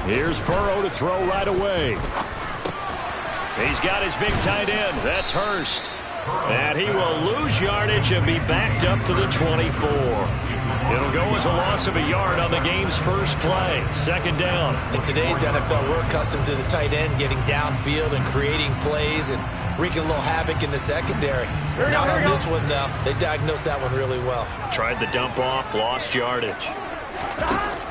Here's Burrow to throw right away. He's got his big tight end. That's Hurst. And he will lose yardage and be backed up to the 24. It'll go as a loss of a yard on the game's first play. Second down. In today's NFL, we're accustomed to the tight end getting downfield and creating plays and wreaking a little havoc in the secondary. Not on this one, though. They diagnosed that one really well. Tried the dump off, lost yardage.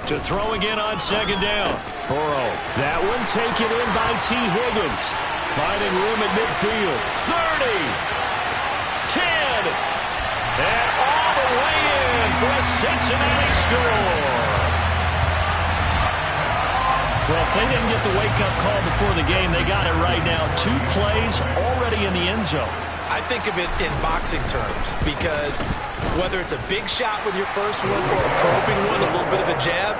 To throw again on second down. Burrow. That one taken in by T. Higgins. Finding room at midfield. 30. 10. And all the way in for a Cincinnati score. Well, if they didn't get the wake-up call before the game, they got it right now. 2 plays already in the end zone. I think of it in boxing terms because whether it's a big shot with your first one or a probing one, a little bit of a jab,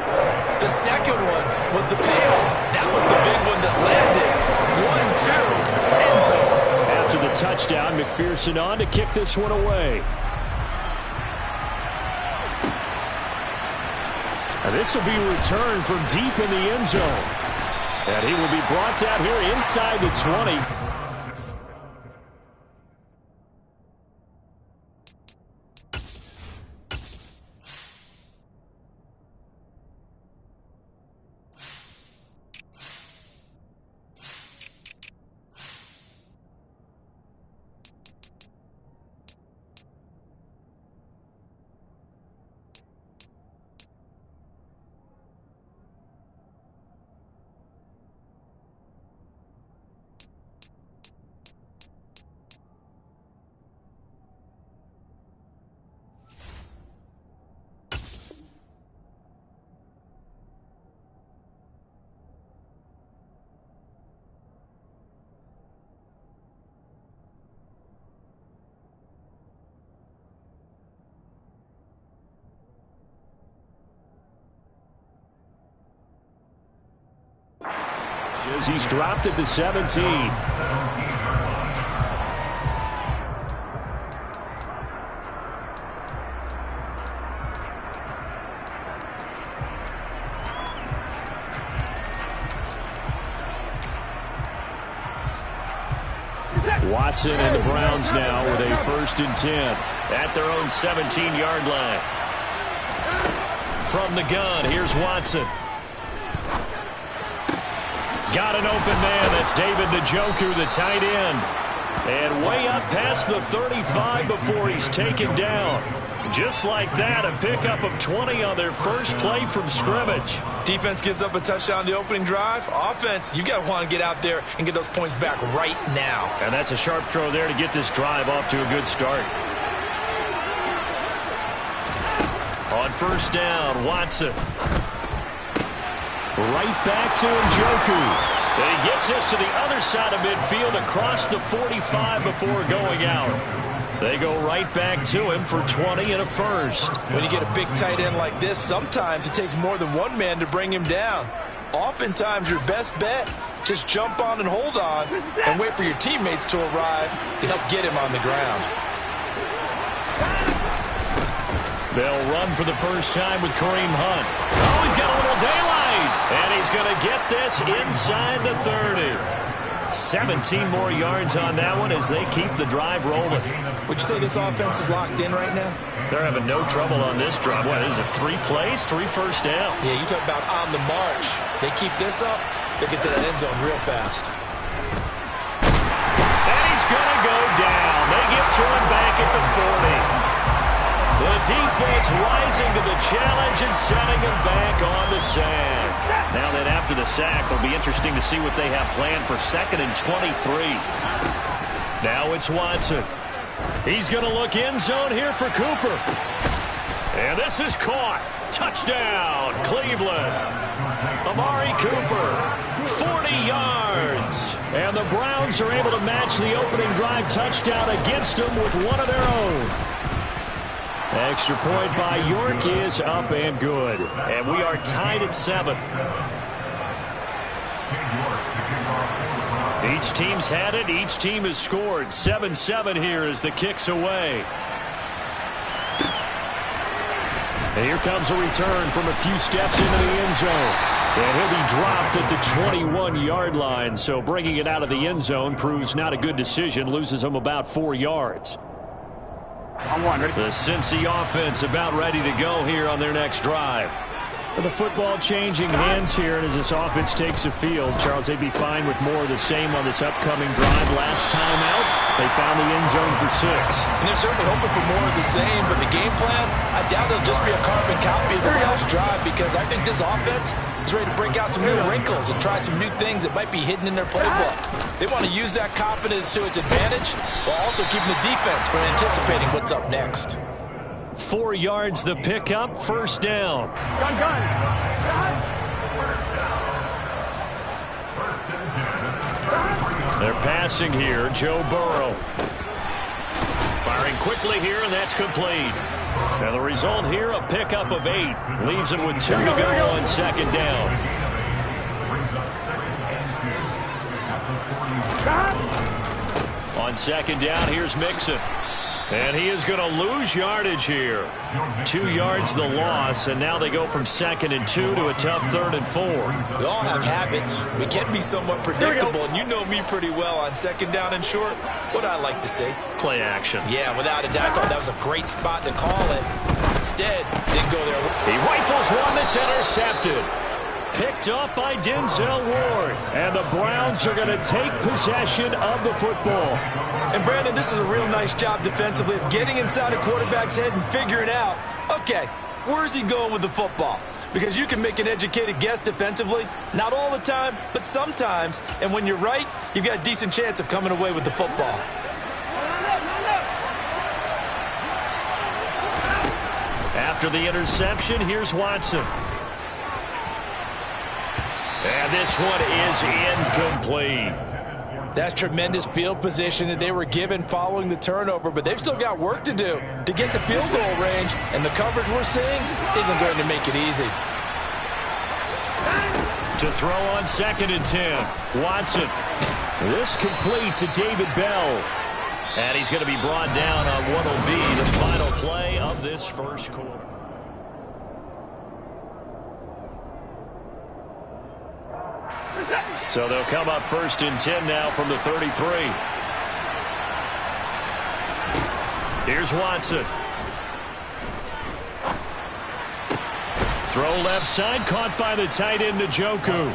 the second one was the payoff. That was the big one that landed. 1-2, end zone. After the touchdown, McPherson on to kick this one away. And this will be returned from deep in the end zone. And he will be brought down here inside the 20. He's dropped at the 17. Watson and the Browns now with a 1st and 10 at their own 17-yard line. From the gun, here's Watson. Got an open man. That's David Njoku, the tight end. And way up past the 35 before he's taken down. Just like that, a pickup of 20 on their first play from scrimmage. Defense gives up a touchdown the opening drive. Offense, you got to want to get out there and get those points back right now. And that's a sharp throw there to get this drive off to a good start. On first down, Watson. Right back to Njoku. And he gets us to the other side of midfield across the 45 before going out. They go right back to him for 20 and a first. When you get a big tight end like this, sometimes it takes more than one man to bring him down. Oftentimes, your best bet, just jump on and hold on and wait for your teammates to arrive to help get him on the ground. They'll run for the first time with Kareem Hunt. Oh, he's got a little daylight. And he's going to get this inside the 30. 17 more yards on that one as they keep the drive rolling. Would you say this offense is locked in right now? They're having no trouble on this drive. What is it, 3 plays, 3 first downs? Yeah, you talk about on the march. They keep this up, they get to that end zone real fast. And he's going to go down. They get to him back at the 40. The defense rising to the challenge and setting him back on the sack. Now then, after the sack, it'll be interesting to see what they have planned for 2nd and 23. Now it's Watson. He's going to look end zone here for Cooper. And this is caught. Touchdown, Cleveland. Amari Cooper, 40 yards. And the Browns are able to match the opening drive touchdown against them with one of their own. Extra point by York is up and good. And we are tied at 7. Each team's had it. Each team has scored. 7-7 here as the kick's away. And here comes a return from a few steps into the end zone. And he'll be dropped at the 21-yard line. So bringing it out of the end zone proves not a good decision. Loses him about 4 yards. The Cincy offense about ready to go here on their next drive. With the football changing hands here, and as this offense takes the field, Charles, they'd be fine with more of the same on this upcoming drive. Last time out, they found the end zone for 6. And they're certainly hoping for more of the same, but the game plan, I doubt it'll just be a carbon copy of the last drive, because I think this offense is ready to break out some new wrinkles and try some new things that might be hidden in their playbook. They want to use that confidence to its advantage while also keeping the defense from anticipating what's up next. 4 yards the pickup, first down. They're passing here, Joe Burrow. Firing quickly here, and that's complete. Now the result here, a pickup of 8. Leaves him with 2 to go on second down. On second down, here's Mixon. And he is going to lose yardage here. 2 yards the loss, and now they go from 2nd and 2 to a tough 3rd and 4. We all have habits. We can be somewhat predictable, and you know me pretty well on second down and short. What I like to say? Play action. Yeah, without a doubt, I thought that was a great spot to call it. Instead, didn't go there. He rifles one that's intercepted. Picked up by Denzel Ward. And the Browns are going to take possession of the football. And, Brandon, this is a real nice job defensively of getting inside a quarterback's head and figuring out, okay, where's he going with the football? Because you can make an educated guess defensively, not all the time, but sometimes. And when you're right, you've got a decent chance of coming away with the football. After the interception, here's Watson. And this one is incomplete. That's tremendous field position that they were given following the turnover, but they've still got work to do to get the field goal range, and the coverage we're seeing isn't going to make it easy. To throw on 2nd and 10, Watson. This complete to David Bell. And he's going to be brought down on what will be the final play of this first quarter. So they'll come up 1st and 10 now from the 33. Here's Watson. Throw left side, caught by the tight end Njoku.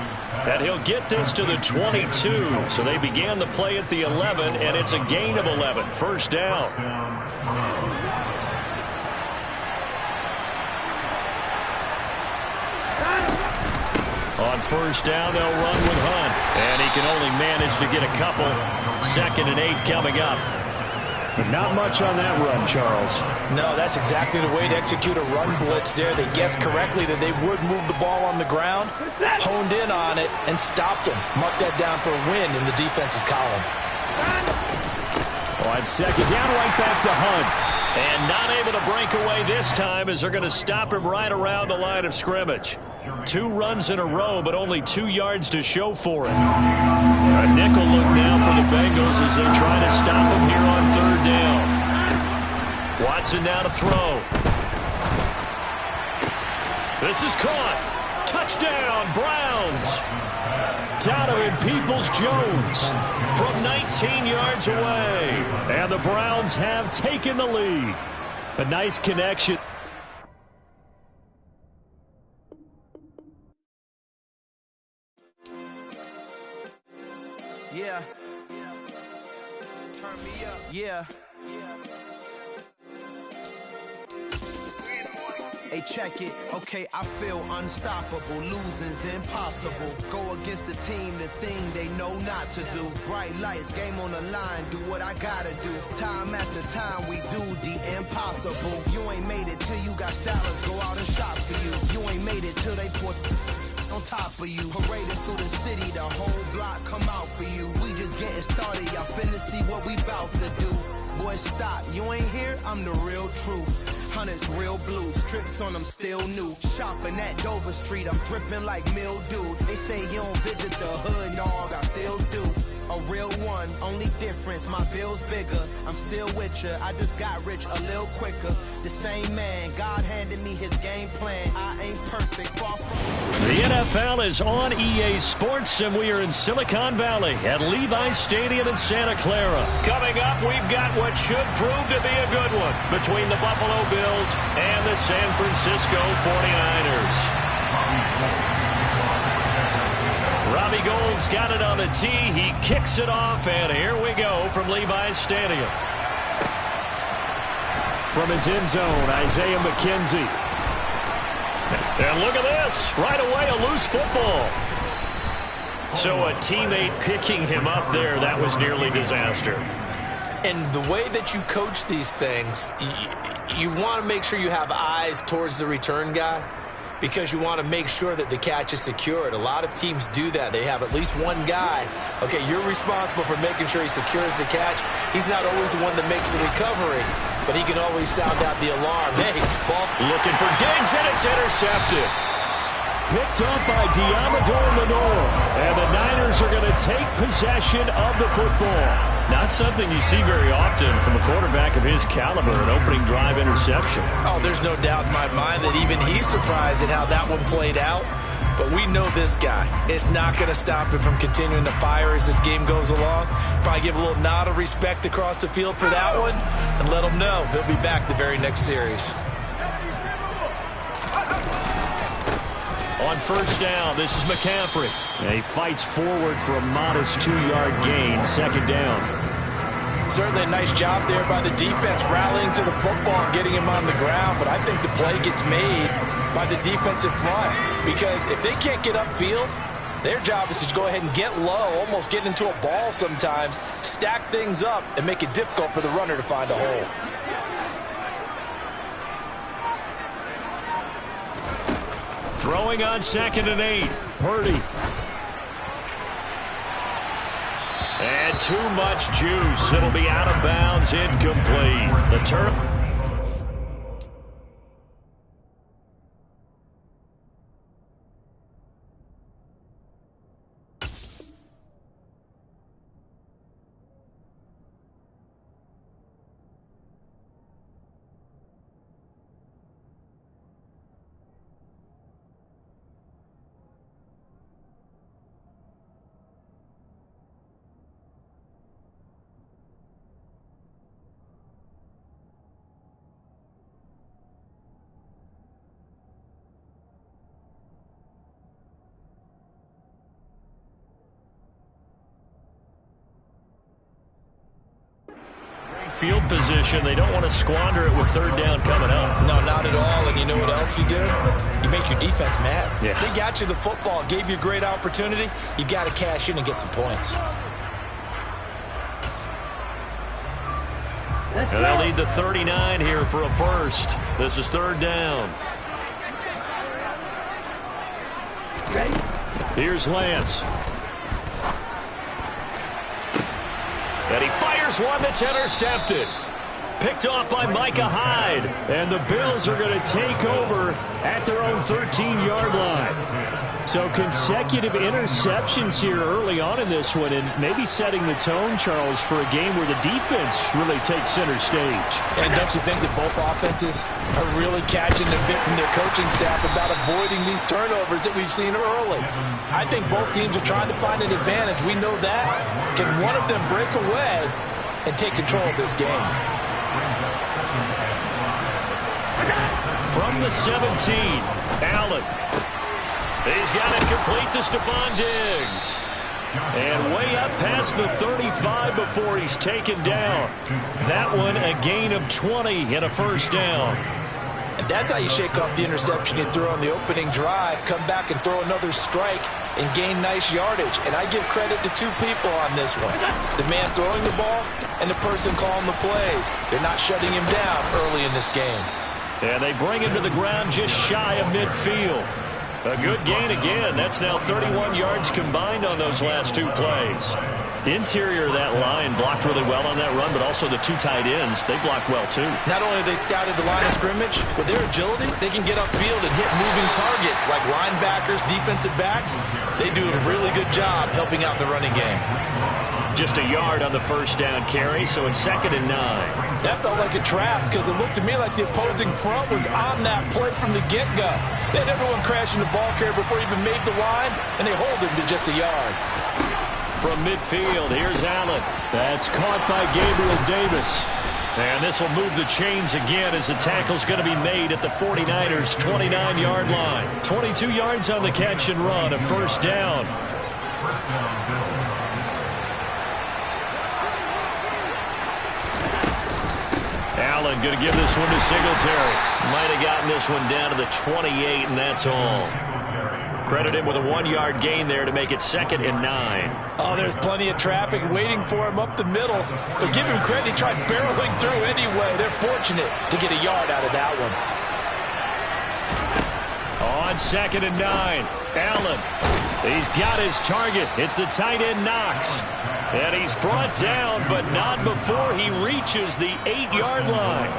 And he'll get this to the 22. So they began the play at the 11, and it's a gain of 11. First down. On first down, they'll run with Hunt. And he can only manage to get a couple. 2nd and 8 coming up. But not much on that run, Charles. No, that's exactly the way to execute a run blitz there. They guessed correctly that they would move the ball on the ground, honed in on it, and stopped them. Mark that down for a win in the defense's column. On second down, right back to Hunt. And not able to break away this time as they're going to stop him right around the line of scrimmage. 2 runs in a row, but only 2 yards to show for it. A nickel look now for the Bengals as they try to stop him here on 3rd down. Watson now to throw. This is caught. Touchdown, Browns. Donovan Peoples-Jones from 19 yards away. And the Browns have taken the lead. A nice connection. Yeah. Turn me up. Yeah. Hey, check it. Okay, I feel unstoppable. Losing's impossible. Go against the team, the thing they know not to do. Bright lights, game on the line. Do what I gotta do. Time after time, we do the impossible. You ain't made it till you got salads. Go out and shop for you. You ain't made it till they put on top of you. Parading through the city, the whole block come out for you. We just getting started. Y'all finna see what we bout to do. Boy, stop. You ain't here? I'm the real truth. Hunters, real blue, strips on them still new. Shopping at Dover Street, I'm dripping like mildew. They say you don't visit the hood, dog, I still do. a real one. Only difference, my bill's bigger. I'm still with ya, I just got rich a little quicker. The same man, God handed me his game plan. I ain't perfect, far from... The NFL is on EA Sports, and we are in Silicon Valley at Levi's Stadium in Santa Clara. Coming up, we've got what should prove to be a good one between the Buffalo Bills and the San Francisco 49ers. Robbie Gould's got it on the tee. He kicks it off, and here we go from Levi's Stadium. From his end zone, Isaiah McKenzie. And look at this. Right away, a loose football. So a teammate picking him up there, that was nearly disaster. And the way that you coach these things, you want to make sure you have eyes towards the return guy, because you want to make sure that the catch is secured. A lot of teams do that. They have at least one guy. Okay, you're responsible for making sure he secures the catch. He's not always the one that makes the recovery, but he can always sound out the alarm. Hey, ball looking for Diggs, and it's intercepted. Picked up by Diamador Lenore, and the Niners are going to take possession of the football. Not something you see very often from a quarterback of his caliber, an opening drive interception. Oh, there's no doubt in my mind that even he's surprised at how that one played out. But we know this guy is not going to stop him from continuing to fire as this game goes along. Probably give a little nod of respect across the field for that one and let him know he'll be back the very next series. On first down, this is McCaffrey. And he fights forward for a modest 2-yard gain, second down. Certainly a nice job there by the defense rallying to the football and getting him on the ground, but I think the play gets made by the defensive front, because if they can't get upfield, their job is to go ahead and get low, almost get into a ball sometimes, stack things up, and make it difficult for the runner to find a hole. Throwing on 2nd and 8. Purdy. And too much juice. It'll be out of bounds, incomplete. The turn. Field position. They don't want to squander it with third down coming up. No, not at all. And you know what else you do? You make your defense mad. Yeah. They got you the football, gave you a great opportunity. You got to cash in and get some points. And they'll need the 39 here for a first. This is third down. Here's Lance. And he fires one that's intercepted. Picked off by Micah Hyde. And the Bills are going to take over at their own 13-yard line. So consecutive interceptions here early on in this one, and maybe setting the tone, Charles, for a game where the defense really takes center stage. And don't you think that both offenses are really catching the bit from their coaching staff about avoiding these turnovers that we've seen early? I think both teams are trying to find an advantage. We know that. Can one of them break away and take control of this game? From the 17, Allen. He's got it complete to Stephon Diggs. And way up past the 35 before he's taken down. That one a gain of 20 and a first down. And that's how you shake off the interception you threw on the opening drive, come back and throw another strike and gain nice yardage. And I give credit to two people on this one. The man throwing the ball and the person calling the plays. They're not shutting him down early in this game. And they bring him to the ground just shy of midfield. A good gain again. That's now 31 yards combined on those last two plays. The interior of that line blocked really well on that run, but also the two tight ends, they blocked well too. Not only have they scouted the line of scrimmage, with their agility, they can get upfield and hit moving targets like linebackers, defensive backs. They do a really good job helping out the running game. just a yard on the first down carry, so it's 2nd and 9. That felt like a trap because it looked to me like the opposing front was on that play from the get-go. They had everyone crashing the ball carrier before he even made the line, and they hold him to just a yard. From midfield, here's Allen. That's caught by Gabriel Davis. And this will move the chains again as the tackle's going to be made at the 49ers' 29-yard line. 22 yards on the catch and run, a first down. Allen going to give this one to Singletary. Might have gotten this one down to the 28, and that's all. Credit him with a 1-yard gain there to make it 2nd and 9. Oh, there's plenty of traffic waiting for him up the middle. But give him credit, he tried barreling through anyway. They're fortunate to get a yard out of that one. On 2nd and 9, Allen. He's got his target. It's the tight end Knox. And he's brought down, but not before he reaches the 8-yard line.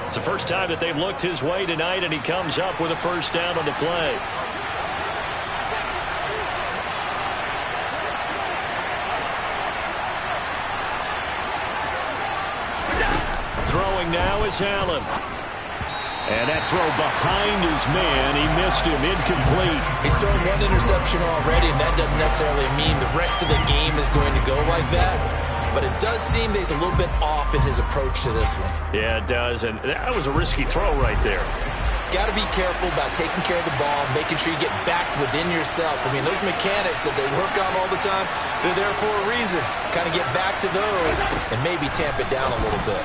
It's the first time that they've looked his way tonight, and he comes up with a first down on the play. Throwing now is Allen. And that throw behind his man, he missed him, incomplete. He's thrown one interception already, and that doesn't necessarily mean the rest of the game is going to go like that. But it does seem that he's a little bit off in his approach to this one. Yeah, it does, and that was a risky throw right there. Got to be careful about taking care of the ball, making sure you get back within yourself. I mean, those mechanics that they work on all the time, they're there for a reason. Kind of get back to those and maybe tamp it down a little bit.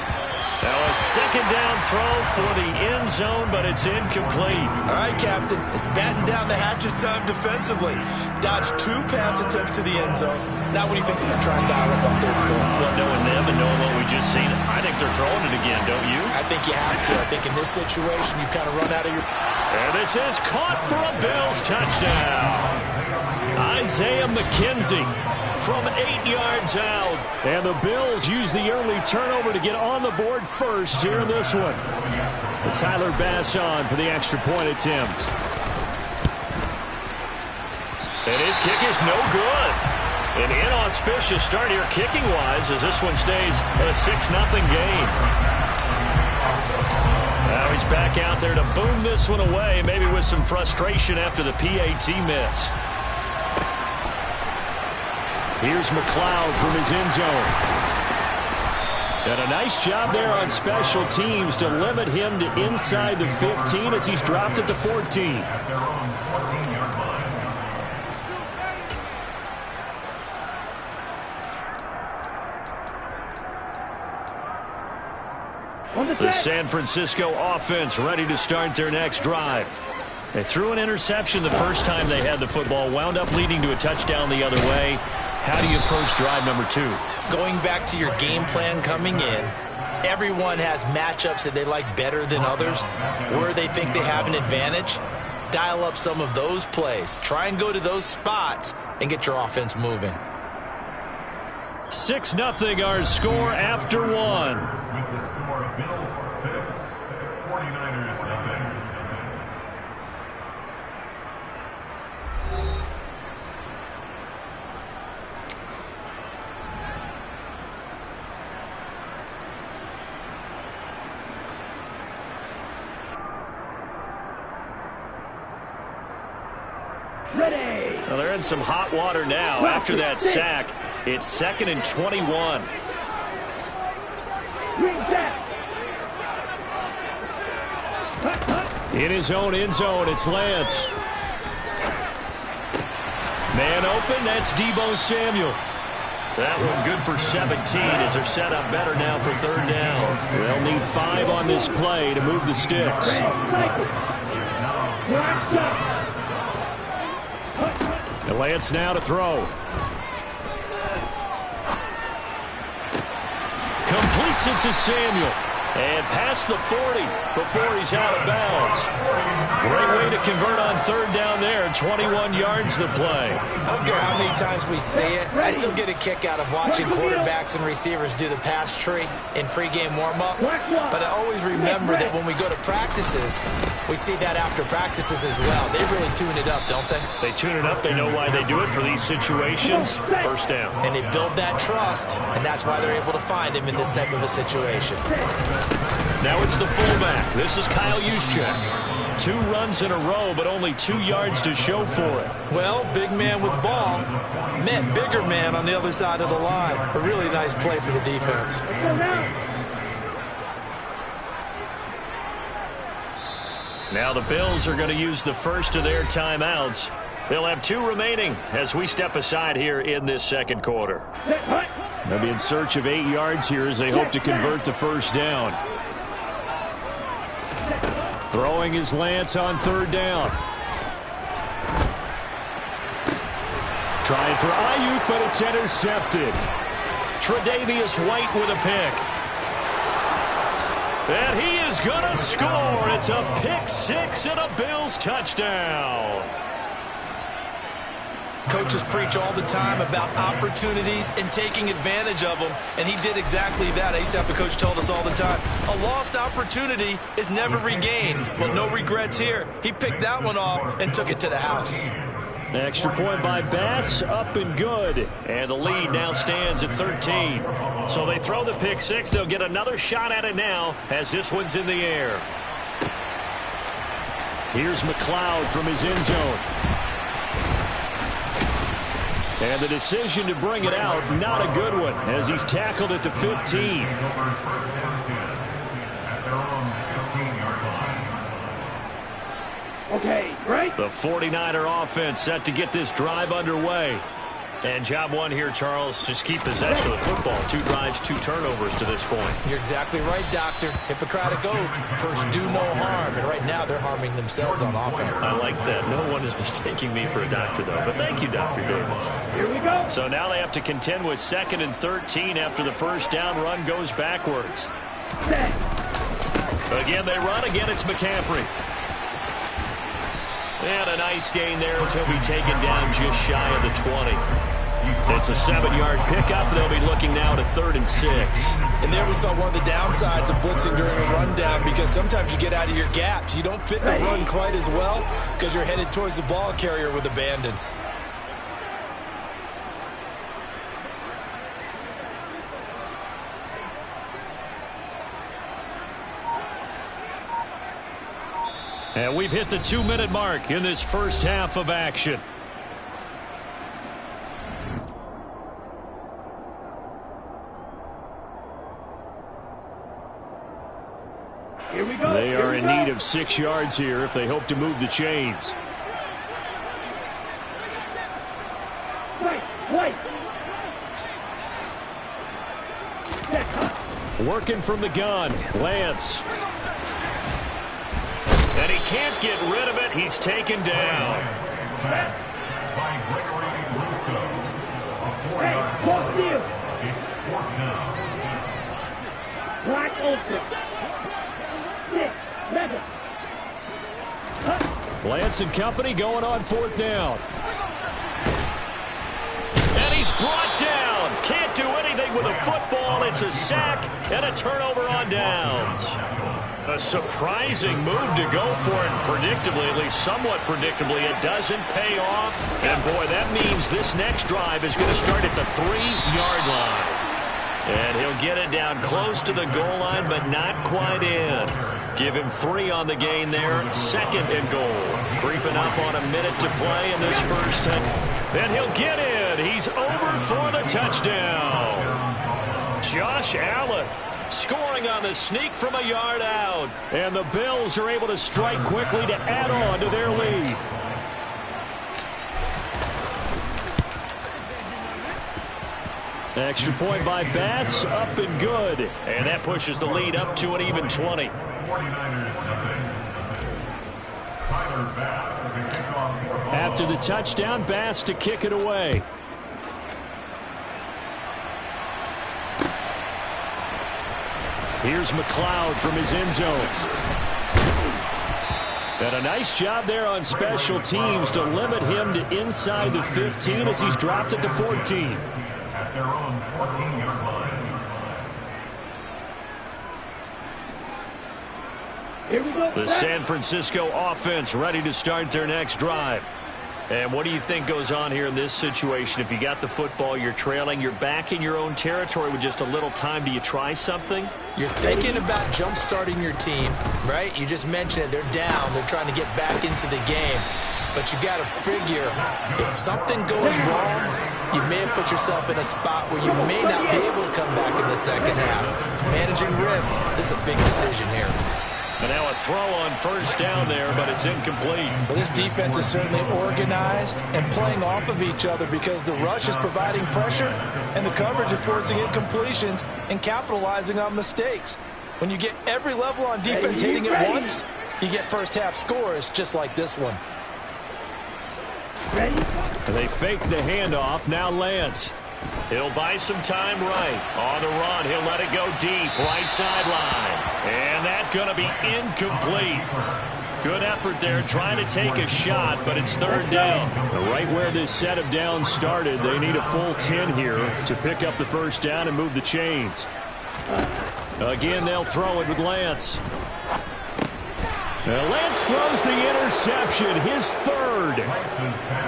Now a second down throw for the end zone, but it's incomplete. All right, Captain. It's batten down the hatches time defensively. Dodged 2 pass attempts to the end zone. Now what do you think they're going to try and dial up on 3rd and goal? Well, knowing them and knowing what we just seen, I think they're throwing it again, don't you? I think you have to. I think in this situation, you've kind of run out of your... And this is caught for a Bills touchdown. Isaiah McKenzie from 8 yards out. And the Bills use the early turnover to get on the board first here in this one. And Tyler Bass on for the extra point attempt. And his kick is no good. An inauspicious start here kicking-wise as this one stays a 6-0 game. Now he's back out there to boom this one away, maybe with some frustration after the PAT miss. Here's McLeod from his end zone. And a nice job there on special teams to limit him to inside the 15 as he's dropped at the 14. The San Francisco offense ready to start their next drive. They threw an interception the first time they had the football, wound up leading to a touchdown the other way. How do you approach drive number 2? Going back to your game plan coming in, everyone has matchups that they like better than others, where they think they have an advantage. Dial up some of those plays. Try and go to those spots and get your offense moving. 6-0 our score after 1. With the score of Bills 6, 49ers nothing. Well, they're in some hot water now. After that sack, it's 2nd and 21. In his own end zone, it's Lance. Man open, that's Deebo Samuel. That one good for 17 as they're set up better now for 3rd down. They'll need 5 on this play to move the sticks. And Lance now to throw. Completes it to Samuel. And past the 40 before he's out of bounds. Great way to convert on third down there. 21 yards the play. I don't care how many times we see it. I still get a kick out of watching quarterbacks and receivers do the pass tree in pregame warm-up. But I always remember that when we go to practices, we see that after practices as well. They really tune it up, don't they? They tune it up. They know why they do it for these situations. First down. And they build that trust, and that's why they're able to find him in this type of a situation. Now it's the fullback. This is Kyle Juszczyk. 2 runs in a row, but only 2 yards to show for it. Well, big man with ball met bigger man on the other side of the line. A really nice play for the defense. Now the Bills are going to use the first of their timeouts. They'll have 2 remaining as we step aside here in this second quarter. They'll be in search of 8 yards here as they hope to convert the first down. Throwing his Lance on third down. Trying for Ayuk, but it's intercepted. Tre'Davious White with a pick. And he is going to score. It's a pick 6 and a Bills touchdown. Coaches preach all the time about opportunities and taking advantage of them, and he did exactly that. I used to have a coach told us all the time, a lost opportunity is never regained. Well, no regrets here. He picked that one off and took it to the house. Extra point by Bass, up and good. And the lead now stands at 13. So they throw the pick 6. They'll get another shot at it now as this one's in the air. Here's McLeod from his end zone. And the decision to bring it out, not a good one, as he's tackled at the 15. Okay, right. The 49er offense set to get this drive underway. And job one here, Charles, just keep possession of the football. 2 drives, 2 turnovers to this point. You're exactly right, Doctor. Hippocratic oath. First, do no harm. And right now, they're harming themselves on offense. I like that. No one is mistaking me for a doctor, though. But thank you, Dr. Davis. Here we go. So now they have to contend with 2nd and 13 after the first down run goes backwards. Again, they run. Again, it's McCaffrey. And a nice gain there as he'll be taken down just shy of the 20. It's a 7-yard pickup. They'll be looking now to 3rd and 6. And there we saw one of the downsides of blitzing during a rundown, because sometimes you get out of your gaps. You don't fit the run quite as well because you're headed towards the ball carrier with abandon. And we've hit the 2-minute mark in this first half of action. Here we go. They are in need of 6 yards here if they hope to move the chains. Wait. Working from the gun, Lance. And he can't get rid of it. He's taken down. Hey, walk field. Black Ultra. 6, 7. Lance and company going on 4th down. And he's brought down. Can't do anything with a football. It's a sack and a turnover on downs. A surprising move to go for it. Predictably, at least somewhat predictably, it doesn't pay off. And boy, that means this next drive is going to start at the 3-yard line. And he'll get it down close to the goal line, but not quite in. Give him 3 on the gain there. 2nd and goal. Creeping up on a minute to play in this first half. And he'll get in. He's over for the touchdown. Josh Allen scoring on the sneak from a yard out. And the Bills are able to strike quickly to add on to their lead. Extra point by Bass, up and good. And that pushes the lead up to an even 20. After the touchdown, Bass to kick it away. Here's McLeod from his end zone. And a nice job there on special teams to limit him to inside the 15 as he's dropped at the 14. At their own 14-yard line. Here we go. The San Francisco offense ready to start their next drive. And what do you think goes on here in this situation? If you got the football, you're trailing, you're back in your own territory with just a little time. Do you try something? You're thinking about jump-starting your team, right? You just mentioned it. They're down. They're trying to get back into the game. But you got to figure, if something goes wrong, you may have put yourself in a spot where you may not be able to come back in the second half. Managing risk, this is a big decision here. And now a throw on first down there, but it's incomplete. Well, this defense is certainly organized and playing off of each other because the rush is providing pressure and the coverage is forcing incompletions and capitalizing on mistakes. When you get every level on defense hitting it once, you get first half scores just like this one. Ready? They fake the handoff. Now Lance. He'll buy some time right. On the run, he'll let it go deep. Right sideline. And that's going to be incomplete. Good effort there trying to take a shot, but it's third down. Right where this set of downs started, they need a full 10 here to pick up the first down and move the chains. Again, they'll throw it with Lance. Lance throws the interception, his third.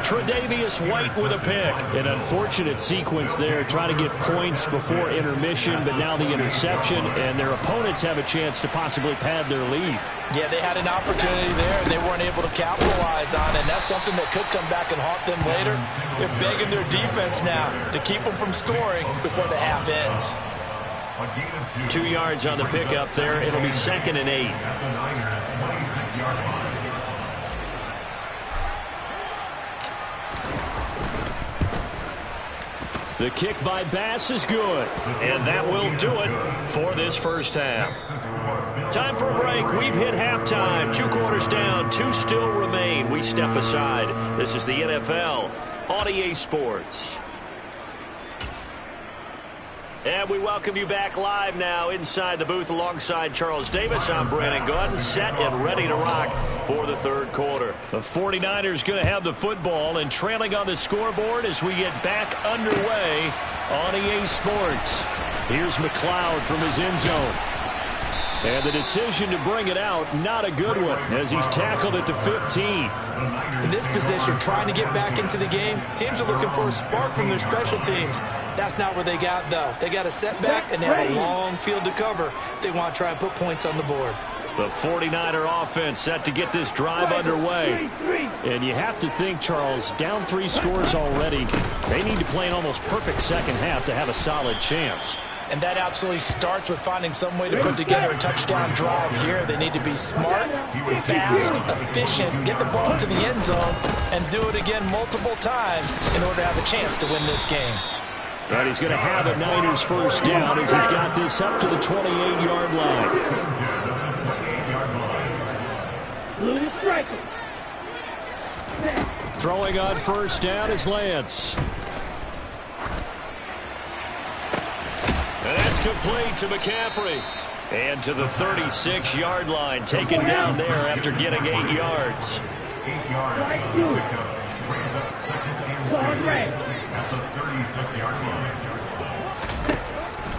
Tre'Davious White with a pick. An unfortunate sequence there, trying to get points before intermission, but now the interception, and their opponents have a chance to possibly pad their lead. Yeah, they had an opportunity there, and they weren't able to capitalize on it. And that's something that could come back and haunt them later. They're begging their defense now to keep them from scoring before the half ends. 2 yards on the pickup there. It'll be 2nd and 8. At the Niners' 26-yard line. The kick by Bass is good, and that will do it for this first half. Time for a break. We've hit halftime. 2 quarters down, 2 still remain. We step aside. This is the NFL on EA Sports. And we welcome you back live now inside the booth alongside Charles Davis. I'm Brandon Gordon, set and ready to rock for the third quarter. The 49ers going to have the football and trailing on the scoreboard as we get back underway on EA Sports. Here's McLeod from his end zone. And the decision to bring it out, not a good one, as he's tackled at the 15. In this position, trying to get back into the game, teams are looking for a spark from their special teams. That's not what they got, though. They got a setback, and they have a long field to cover if they want to try and put points on the board. The 49er offense set to get this drive underway. And you have to think, Charles, down 3 scores already. They need to play an almost perfect second half to have a solid chance. And that absolutely starts with finding some way to put together a touchdown drive here. They need to be smart, fast, efficient, get the ball to the end zone, and do it again multiple times in order to have a chance to win this game. And he's going to have a Niners first down as he's got this up to the 28-yard line. Throwing on first down is Lance. And that's complete to McCaffrey. And to the 36-yard line, taken down there after getting 8 yards. 8 yards. Brings up 2nd and 3 at the 36-yard line.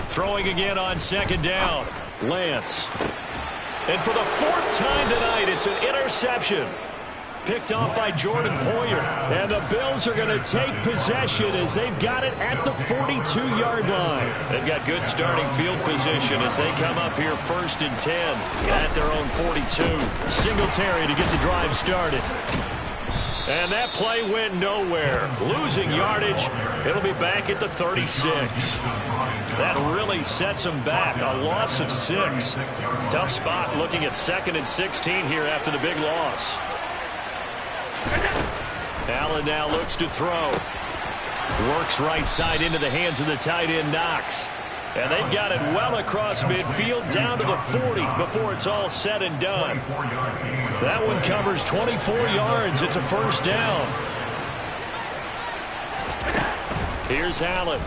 Throwing again on 2nd down. Lance. And for the 4th time tonight, it's an interception. Picked off by Jordan Poyer. And the Bills are going to take possession as they've got it at the 42-yard line. They've got good starting field position as they come up here 1st and 10 at their own 42. Singletary to get the drive started. And that play went nowhere. Losing yardage. It'll be back at the 36. That really sets them back. A loss of 6. Tough spot looking at 2nd and 16 here after the big loss. Allen now looks to throw. Works right side into the hands of the tight end Knox. And they've got it well across midfield down to the 40 before it's all said and done. That one covers 24 yards. It's a first down. Here's Allen.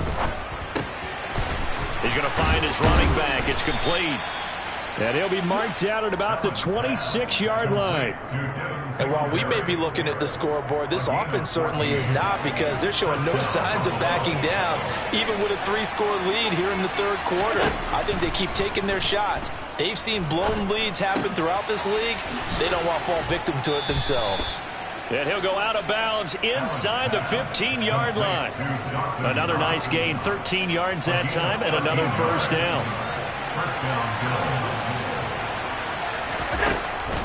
He's going to find his running back. It's complete. And he'll be marked down at about the 26-yard line. And while we may be looking at the scoreboard, this offense certainly is not, because they're showing no signs of backing down, even with a 3-score lead here in the third quarter. I think they keep taking their shots. They've seen blown leads happen throughout this league. They don't want to fall victim to it themselves. And he'll go out of bounds inside the 15-yard line. Another nice gain, 13 yards that time, and another first down.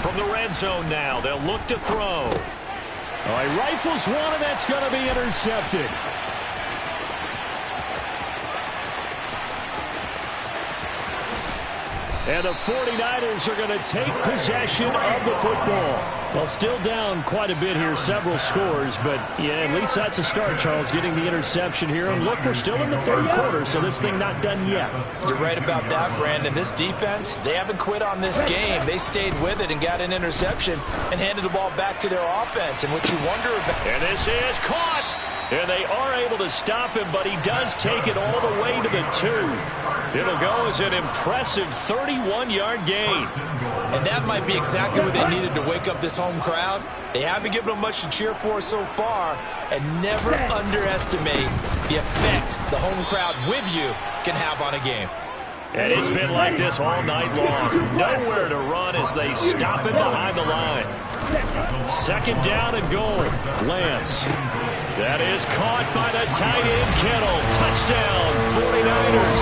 From the red zone now, they'll look to throw. Oh, he rifles one, and that's going to be intercepted. And the 49ers are going to take possession of the football. Well, still down quite a bit here, several scores, but yeah, at least that's a start, Charles, getting the interception here. And look, we're still in the third quarter, so this thing not done yet. You're right about that, Brandon. This defense, they haven't quit on this game. They stayed with it and got an interception and handed the ball back to their offense. And what you wonder about... And this is caught. And they are able to stop him, but he does take it all the way to the 2. It'll go as an impressive 31-yard gain. And that might be exactly what they needed to wake up this home crowd. They haven't given them much to cheer for so far, and never underestimate the effect the home crowd with you can have on a game. And it's been like this all night long. Nowhere to run as they stop him behind the line. Second down and goal. Lance. That is caught by the tight end, Kittle. Touchdown, 49ers.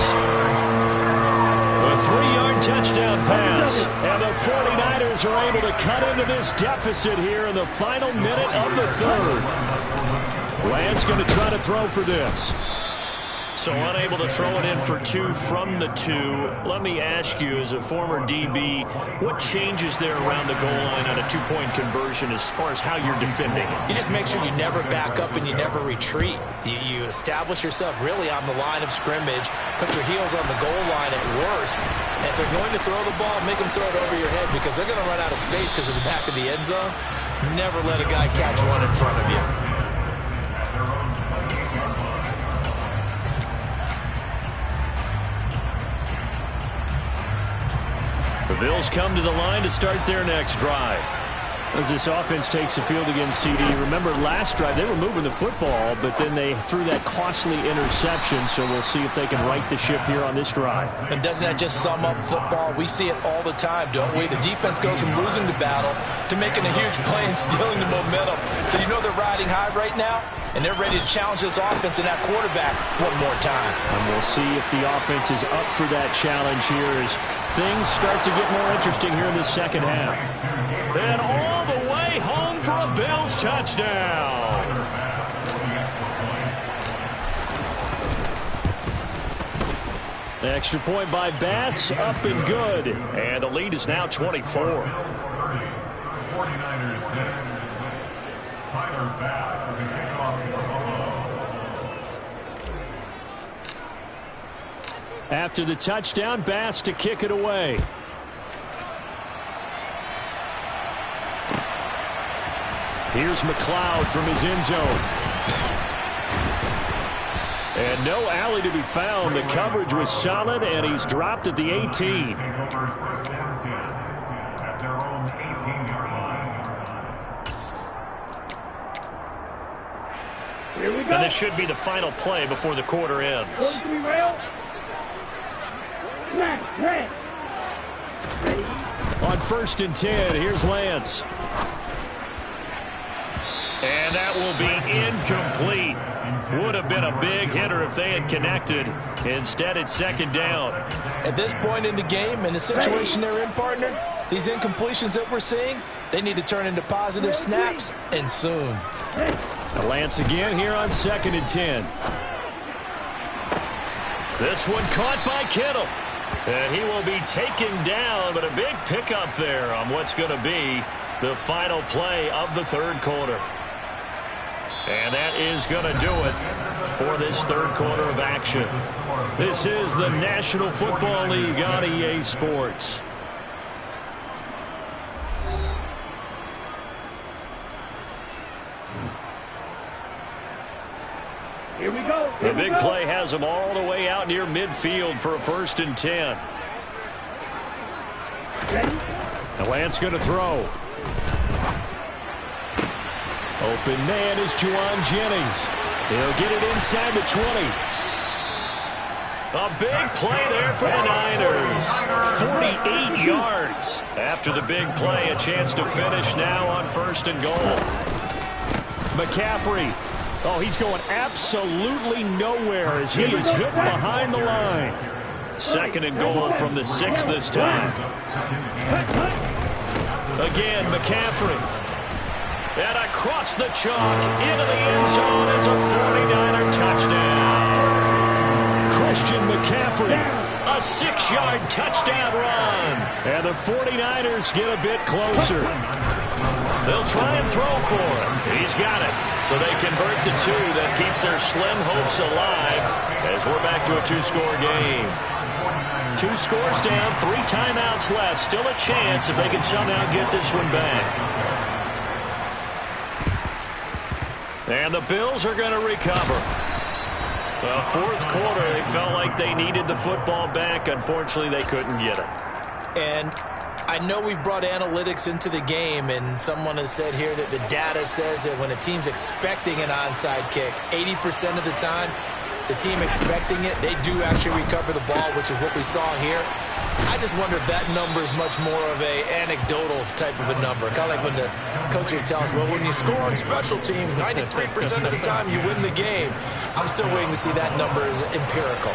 A 3-yard touchdown pass. And the 49ers are able to cut into this deficit here in the final minute of the third. Lance going to try to throw for this. So unable to throw it in for 2 from the 2. Let me ask you, as a former DB, what changes there around the goal line on a 2-point conversion as far as how you're defending it? You just make sure you never back up and you never retreat. You establish yourself really on the line of scrimmage, put your heels on the goal line at worst, and if they're going to throw the ball, make them throw it over your head, because they're going to run out of space because of the back of the end zone. Never let a guy catch one in front of you. The Bills come to the line to start their next drive. As this offense takes the field against CD, remember last drive they were moving the football, but then they threw that costly interception, so we'll see if they can right the ship here on this drive. And doesn't that just sum up football? We see it all the time, don't we? The defense goes from losing the battle to making a huge play and stealing the momentum. So you know they're riding high right now, and they're ready to challenge this offense and that quarterback one more time. And we'll see if the offense is up for that challenge here as things start to get more interesting here in the second half. And all the way home for a Bills touchdown. The extra point by Bass, up and good. And the lead is now 24. 49ers 6. Tyler Bass with the kickoff for Buffalo. After the touchdown, Bass to kick it away. Here's McLeod from his end zone. And no alley to be found. The coverage was solid, and he's dropped at the 18. Here we go. And this should be the final play before the quarter ends. On 1st and 10, here's Lance. And that will be incomplete. Would have been a big hitter if they had connected. Instead, it's second down. At this point in the game, in the situation they're in, partner, these incompletions that we're seeing, they need to turn into positive snaps, and soon. Lance again here on 2nd and 10. This one caught by Kittle. And he will be taken down, but a big pickup there on what's going to be the final play of the third quarter. And that is going to do it for this third quarter of action. This is the National Football League on EA Sports. Here we go. The big play has them all the way out near midfield for a 1st and 10. The Lance going to throw. Open man is Juwan Jennings. He'll get it inside the 20. A big play there for the Niners. 48 yards. After the big play, a chance to finish now on 1st and goal. McCaffrey. Oh, he's going absolutely nowhere as he is hit behind the line. 2nd and goal from the 6 this time. Again, McCaffrey. And across the chalk into the end zone. It's a 49er touchdown. Christian McCaffrey, a 6-yard touchdown run. And the 49ers get a bit closer. They'll try and throw for him. He's got it. So they convert the 2. That keeps their slim hopes alive as we're back to a 2-score game. 2 scores down, 3 timeouts left. Still a chance if they can somehow get this one back. And the Bills are going to recover. Well, 4th quarter, they felt like they needed the football back. Unfortunately, they couldn't get it. And I know we brought analytics into the game, and someone has said here that the data says that when a team's expecting an onside kick, 80% of the time, the team expecting it, they do actually recover the ball, which is what we saw here. I just wonder if that number is much more of a anecdotal type of a number. Kind of like when the coaches tell us, well, when you score on special teams, 93% of the time you win the game. I'm still waiting to see that number is empirical.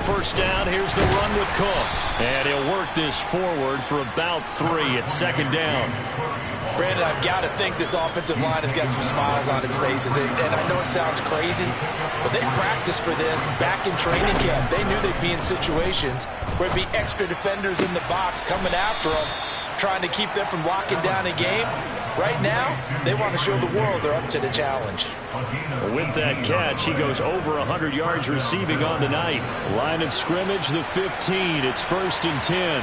1st down, here's the run with Cook. And he'll work this forward for about 3 at 2nd down. Brandon, I've got to think this offensive line has got some smiles on its faces. And I know it sounds crazy, but they practiced for this back in training camp. They knew they'd be in situations where there'd be extra defenders in the box coming after them, trying to keep them from locking down a game. Right now, they want to show the world they're up to the challenge. With that catch, he goes over 100 yards receiving on the night. Line of scrimmage, the 15. It's 1st and 10.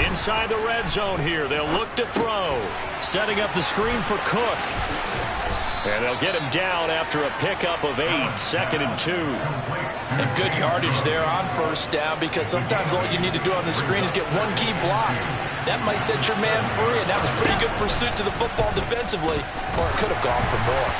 Inside the red zone here, they'll look to throw. Setting up the screen for Cook. And they'll get him down after a pickup of 8, 2nd and 2. And good yardage there on 1st down, because sometimes all you need to do on the screen is get one key block. That might set your man free, and that was pretty good pursuit to the football defensively, or it could have gone for more.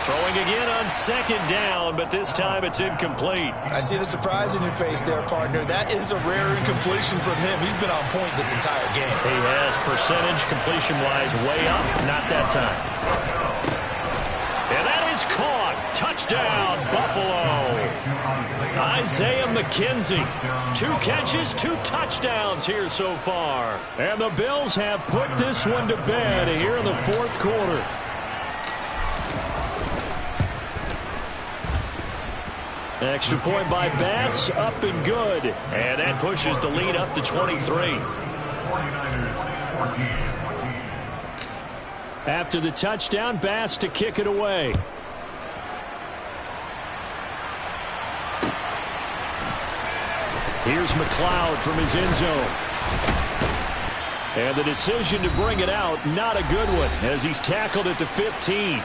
Throwing again on 2nd down, but this time it's incomplete. I see the surprise in your face there, partner. That is a rare incompletion from him. He's been on point this entire game. He has percentage completion-wise way up. Not that time. And that is caught. Touchdown, Buffalo. Isaiah McKenzie. 2 catches, 2 touchdowns here so far. And the Bills have put this one to bed here in the 4th quarter. Extra point by Bass, up and good. And that pushes the lead up to 23. After the touchdown, Bass to kick it away. Here's McLeod from his end zone. And the decision to bring it out, not a good one, as he's tackled at the 15.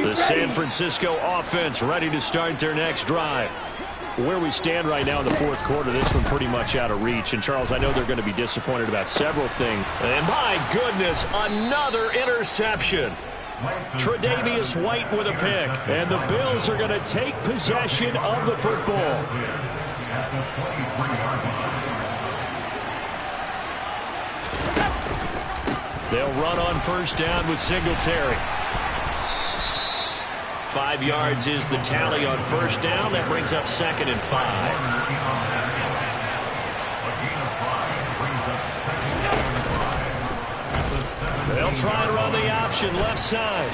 The San Francisco offense ready to start their next drive. Where we stand right now in the 4th quarter, this one pretty much out of reach. And, Charles, I know they're going to be disappointed about several things. And, my goodness, another interception. Tre'Davious White with a pick. And the Bills are going to take possession of the football. They'll run on 1st down with Singletary. 5 yards is the tally on 1st down. That brings up 2nd and 5. They'll try and run the option left side.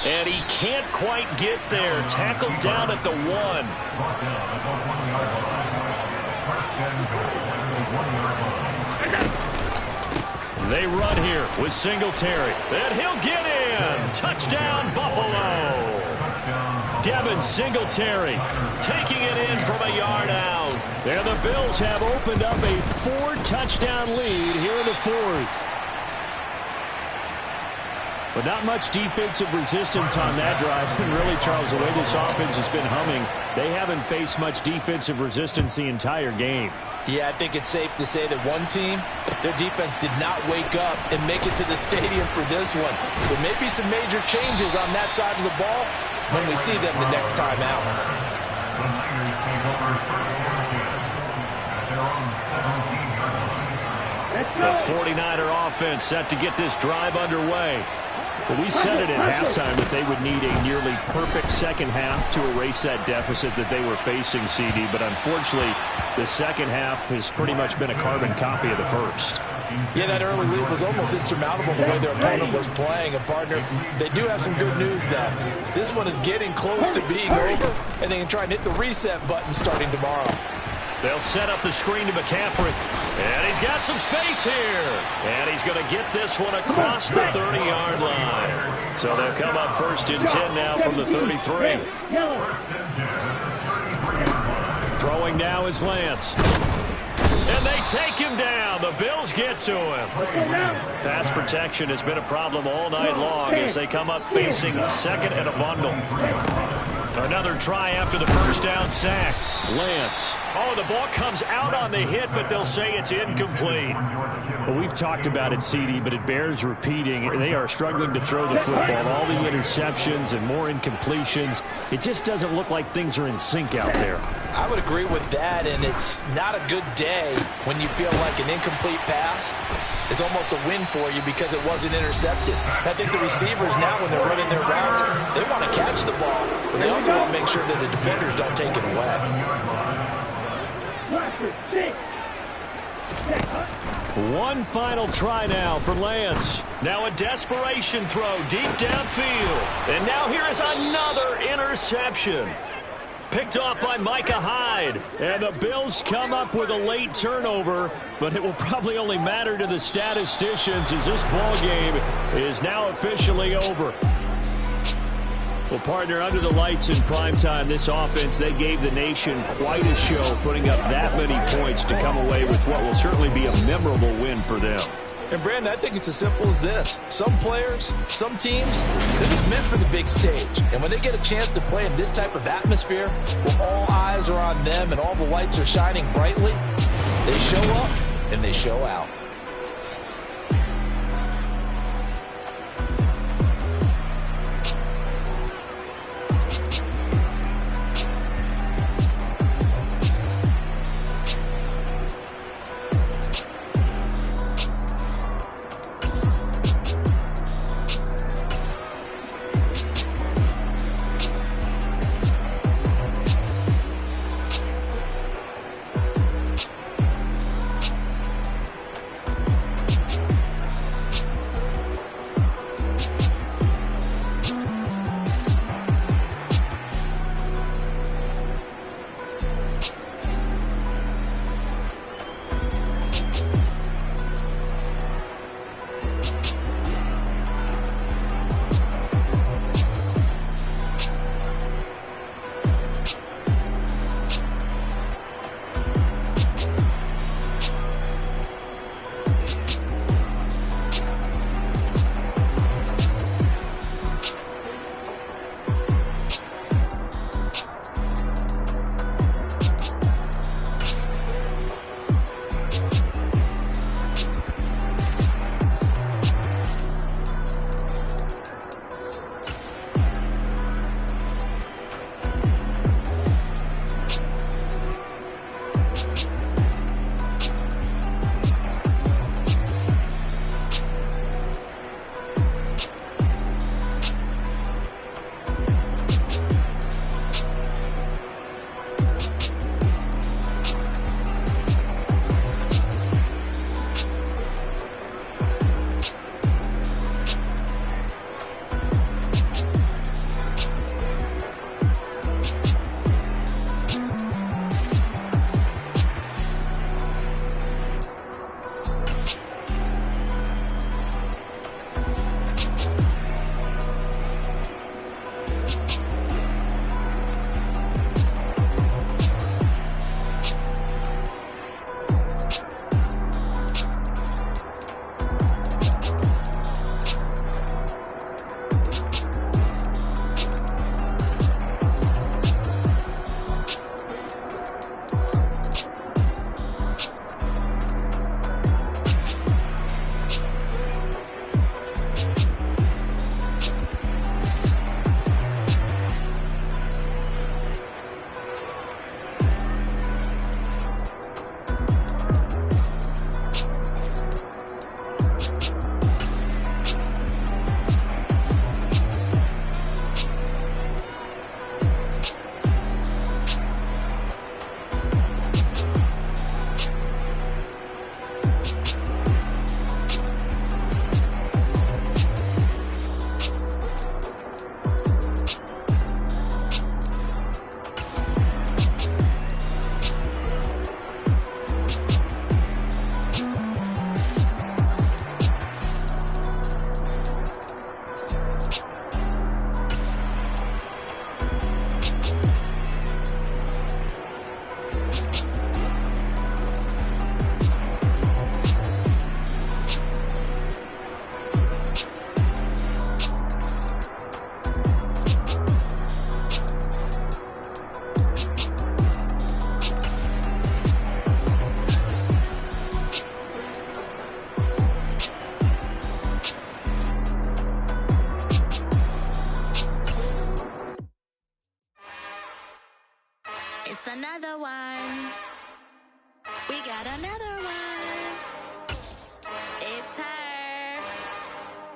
And he can't quite get there. Tackled down at the 1. They run here with Singletary. And he'll get in. again. Touchdown, Buffalo. Devin Singletary taking it in from a yard out. And the Bills have opened up a 4-touchdown lead here in the fourth. But not much defensive resistance on that drive. And really, Charles, the way this offense has been humming, they haven't faced much defensive resistance the entire game. Yeah, I think it's safe to say that one team, their defense did not wake up and make it to the stadium for this one. There may be some major changes on that side of the ball when we see them the next time out. The Niners take over first ownership at their own 17-yard line. The 49er offense set to get this drive underway. Well, we said it at halftime that they would need a nearly perfect second half to erase that deficit that they were facing, CD. But unfortunately, the second half has pretty much been a carbon copy of the first. Yeah, that early lead was almost insurmountable the way their opponent was playing. And, partner, they do have some good news, though. This one is getting close to being over, and they can try and hit the reset button starting tomorrow. They'll set up the screen to McCaffrey. And he's got some space here. And he's going to get this one across the 30-yard line. So they'll come up 1st and 10 now from the 33. Throwing now is Lance. And they take him down. The Bills get to him. Pass protection has been a problem all night long as they come up facing a second and a bundle. Another try after the first down sack. Lance. Oh, the ball comes out on the hit, but they'll say it's incomplete. Well, we've talked about it, CD, but it bears repeating. They are struggling to throw the football. All the interceptions and more incompletions. It just doesn't look like things are in sync out there. I would agree with that, and it's not a good day when you feel like an incomplete pass is almost a win for you because it wasn't intercepted. I think the receivers now, when they're running their routes, they want to catch the ball, but they also want to make sure that the defenders don't take it away. One final try now for Lance. Now a desperation throw deep downfield. And now here is another interception. Picked off by Micah Hyde. And the Bills come up with a late turnover, but it will probably only matter to the statisticians as this ball game is now officially over. Well, partner, under the lights in primetime, this offense, they gave the nation quite a show, putting up that many points to come away with what will certainly be a memorable win for them. And, Brandon, I think it's as simple as this. Some players, some teams, they're just meant for the big stage. And when they get a chance to play in this type of atmosphere, where all eyes are on them and all the lights are shining brightly, they show up and they show out. It's another one. We got another one. It's her.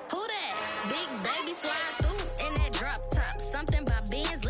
Who that? Big baby slide through in that drop top. Something by Benz.